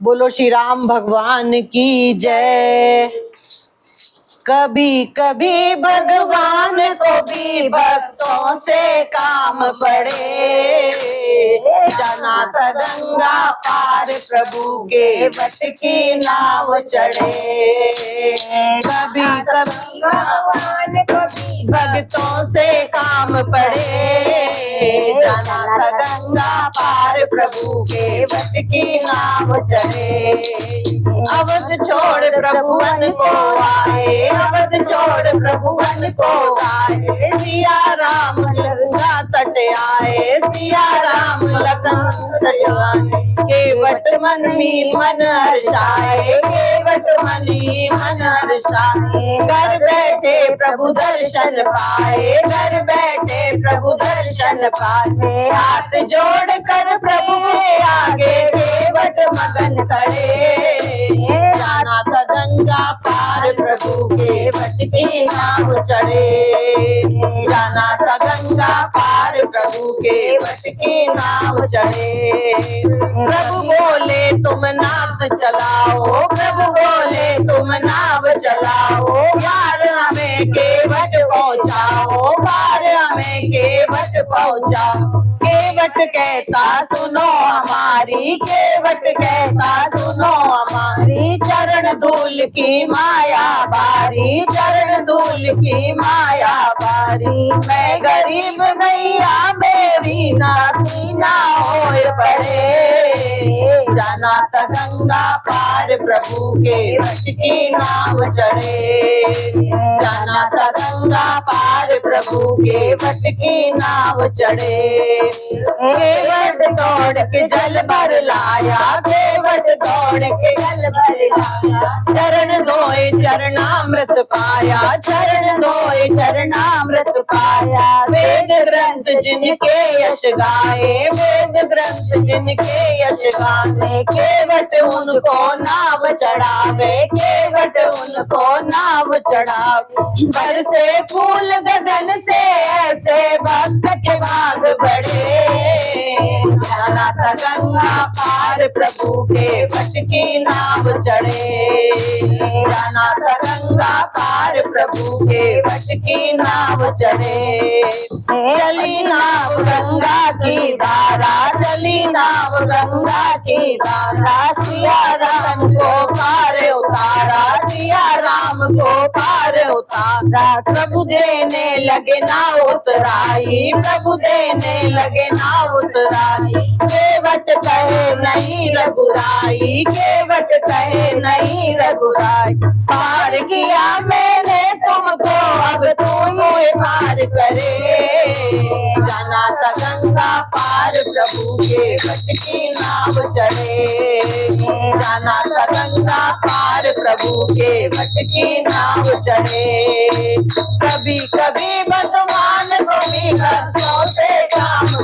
बोलो श्री राम भगवान की जय। कभी कभी भगवान को भी भक्तों से काम पड़े, जाना था गंगा पार प्रभु के वट की नाव चढ़े। कभी कभी भगवान को भी भक्तों से काम पड़े, जाना था गंगा पार प्रभु के वट की नाव चढ़े। अवध छोड़ प्रभुवन को आए, अवध छोड़ प्रभुवन को आए, सिया राम गंगा तट आए, सिया राम लखन तट आए। केवट मन ही मन हर्षाए, केवट मन ही मन हर्षाए। घर बैठे प्रभु दर्शन पाए, घर बैठे प्रभु दर्शन पाए। हाथ जोड़ कर प्रभु के आगे केवट मगन खड़े, जाना था गंगा पार प्रभु के वट की नाव चढ़े, जाना था गंगा पार प्रभु के वट की नाव चढ़े। प्रभु बोले तुम नाव चलाओ, प्रभु बोले तुम नाव चलाओ, पार हमें केवट पहुँचाओ, पार हमें केवट पहुँचाओ। केवट कहता सुनो हमारी, केवट कहता सुनो हमारी, चरण धूल की माया बारी, चरण धूल की माया बारी। मैं गरीब मैया मेरी नाती ना होए पड़े, जाना था गंगा पार प्रभु के वट की नाव चढ़े, जाना था गंगा पार प्रभु के वट की नाव चढ़े। केवट दौड़ के जल भर लाया, केवट दौड़ के जल भर लाया, चरण धोए चरणामृत पाया, चरण धोए चरणामृत पाया। वेद ग्रंथ जिनके यश गाए, वेद ग्रंथ जिनके यश गाए, केवट उनको नाव चढ़ावे, केवट उनको नाव चढ़ावे। बरसे फूल गगन से ऐसे भक्त के भाग बढ़े, जाना था गंगा पार प्रभु के वट की नाव चढ़े, जाना था गंगा पार प्रभु के वट की नाव चढ़े। चली नाव गंगा की धारा, चली नाव गंगा की धारा, सिया राम को पार उतारा, सिया राम को पार उतारा। प्रभु देने लगे नाव उतराई, प्रभु देने लगे नाव उतराई। केवट कहे नहीं रघुराई, केवट कहे नहीं रघुराई। पार किया मैंने तुमको अब तुम पार करे, जाना था गंगा पार प्रभु के वट की नाव चढ़े, जाना था गंगा पार प्रभु के वट की नाव चढ़े। कभी कभी भगवान को भी भक्तों से